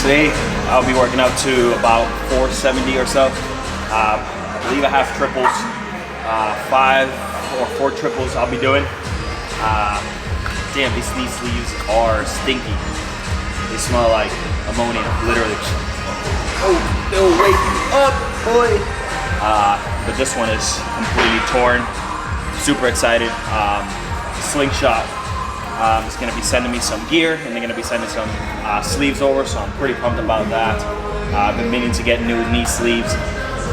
Today I'll be working out to about 470 or so. I believe I have triples, 5 or 4 triples I'll be doing. Damn, these knee sleeves are stinky. They smell like ammonia, literally. Oh, they'll wake you up, boy. But this one is completely torn. Super excited. Slingshot is going to be sending me some gear, and they're going to be sending some sleeves over, so I'm pretty pumped about that. I've been meaning to get new knee sleeves,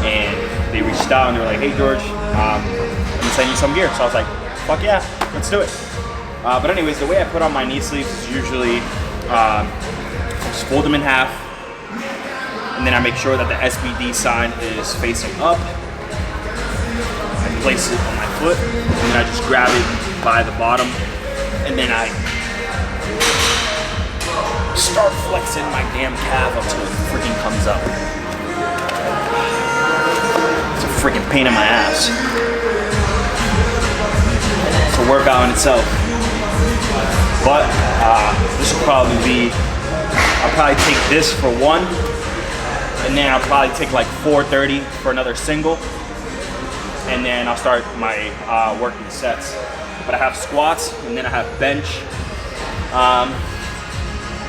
and they reached out and they were like, hey George, let me send you some gear. So I was like, fuck yeah, let's do it. But anyways, the way I put on my knee sleeves is usually just fold them in half, and then I make sure that the SBD sign is facing up. I place it on my foot, and then I just grab it by the bottom, and then I start flexing my damn calf until it freaking comes up. It's a freaking pain in my ass. It's a workout in itself. But this will probably be, I'll probably take this for one, and then I'll probably take like 430 for another single, and then I'll start my working sets. But I have squats, and then I have bench.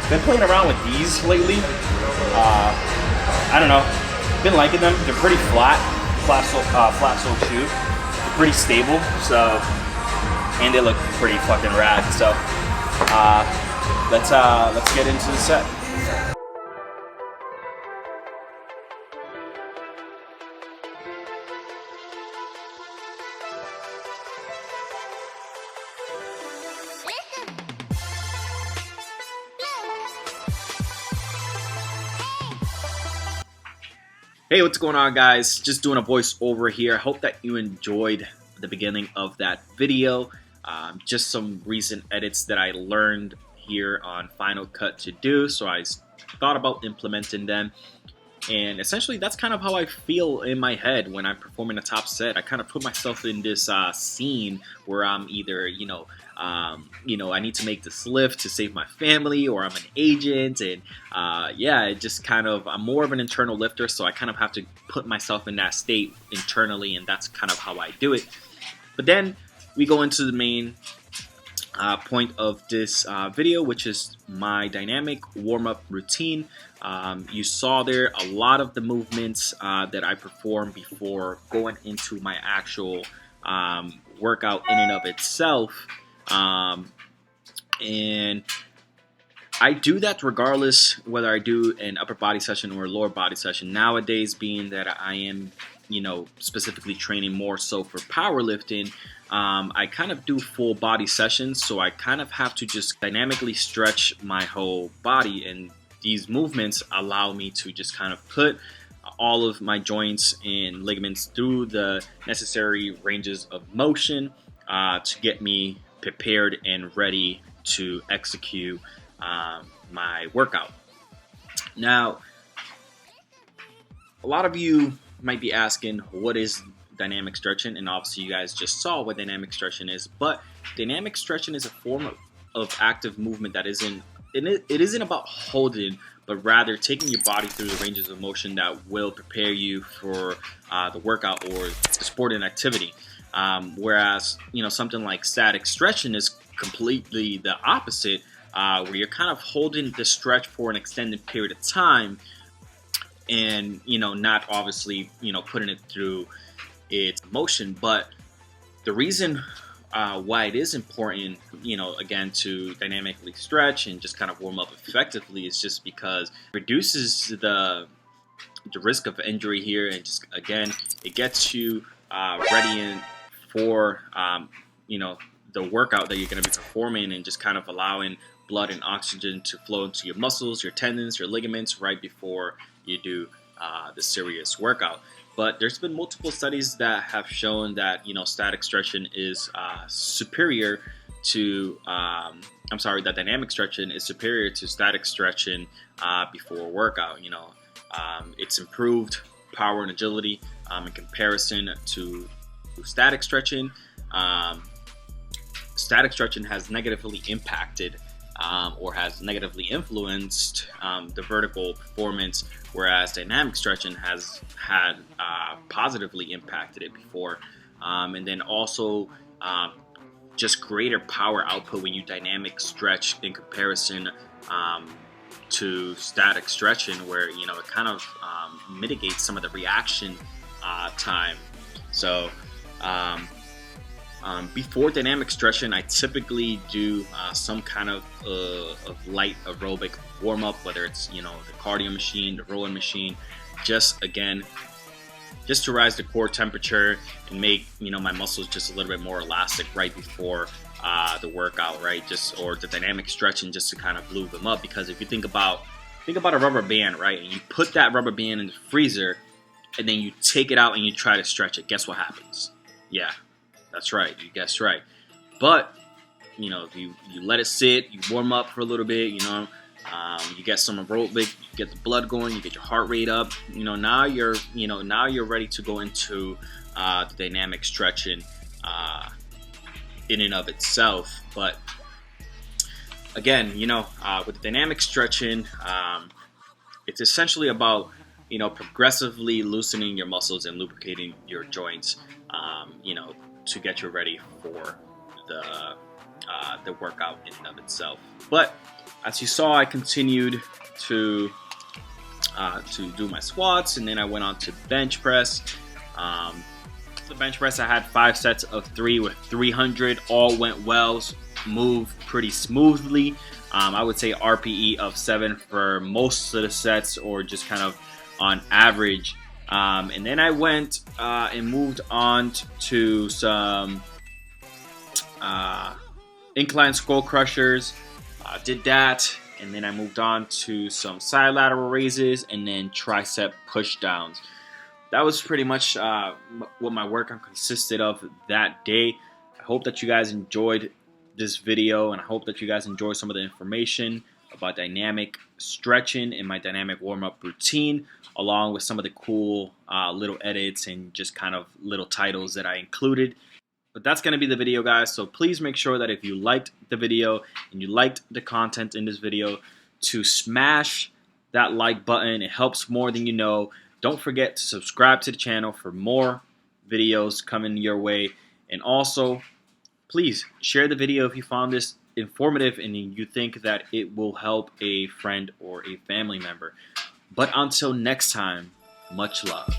Been playing around with these lately. I don't know, been liking them. They're pretty flat sole shoe. They're pretty stable, so, and they look pretty fucking rad. So let's get into the set. Hey, what's going on, guys? Just doing a voiceover here. I hope that you enjoyed the beginning of that video. Just some recent edits that I learned here on Final Cut to do, so I thought about implementing them. And essentially, that's kind of how I feel in my head when I'm performing a top set. I kind of put myself in this scene where I'm either, I need to make this lift to save my family, or I'm an agent, and yeah, it just kind of, I'm more of an internal lifter, so I kind of have to put myself in that state internally, and that's kind of how I do it. But then we go into the main point of this video, which is my dynamic warm-up routine. You saw there a lot of the movements that I perform before going into my actual workout in and of itself. And I do that regardless whether I do an upper body session or a lower body session. Nowadays, being that I am, specifically training more so for powerlifting, I kind of do full body sessions, so I kind of have to just dynamically stretch my whole body, and these movements allow me to just kind of put all of my joints and ligaments through the necessary ranges of motion to get me prepared and ready to execute my workout. Now, a lot of you might be asking, what is dynamic stretching? And obviously you guys just saw what dynamic stretching is, but dynamic stretching is a form of active movement that isn't, it isn't about holding, but rather taking your body through the ranges of motion that will prepare you for the workout or the sporting activity. Whereas, something like static stretching is completely the opposite, where you're kind of holding the stretch for an extended period of time, and not obviously putting it through its motion. But the reason why it is important, again, to dynamically stretch and just kind of warm up effectively is just because it reduces the risk of injury here, and just, again, it gets you ready for the workout that you're going to be performing, and just kind of allowing blood and oxygen to flow into your muscles, your tendons, your ligaments right before you do the serious workout. But there's been multiple studies that have shown that static stretching is superior to that dynamic stretching is superior to static stretching before a workout. It's improved power and agility in comparison to static stretching. Static stretching has negatively impacted or has negatively influenced the vertical performance, whereas dynamic stretching has had positively impacted it before. And then also just greater power output when you dynamic stretch in comparison to static stretching, where it kind of mitigates some of the reaction time. So before dynamic stretching, I typically do some kind of light aerobic warm up, whether it's the cardio machine, the rowing machine, just to rise the core temperature and make my muscles just a little bit more elastic right before the workout, right? Or the dynamic stretching, just to kind of lube them up. Because if you think about a rubber band, right, and you put that rubber band in the freezer and then you take it out and you try to stretch it, guess what happens? Yeah, that's right, you guessed right. But if you let it sit, you warm up for a little bit, you get some aerobic, you get the blood going, you get your heart rate up. Now you're ready to go into the dynamic stretching in and of itself. But again, with the dynamic stretching, it's essentially about progressively loosening your muscles and lubricating your joints, to get you ready for the workout in and of itself. But as you saw, I continued to do my squats, and then I went on to bench press. The bench press, I had 5 sets of 3 with 300. All went well, moved pretty smoothly. I would say RPE of 7 for most of the sets, or just kind of on average. And then I went and moved on to some incline skull crushers. Did that, and then I moved on to some side lateral raises and then tricep push downs. That was pretty much what my workout consisted of that day. I hope that you guys enjoyed this video, and I hope that you guys enjoyed some of the information about dynamic stretching and my dynamic warm-up routine, along with some of the cool little edits and just kind of little titles that I included. But that's going to be the video, guys. So please make sure that if you liked the video and you liked the content in this video, to smash that like button. It helps more than you know. Don't forget to subscribe to the channel for more videos coming your way. And also, please share the video if you found this informative and you think that it will help a friend or a family member. But until next time, much love.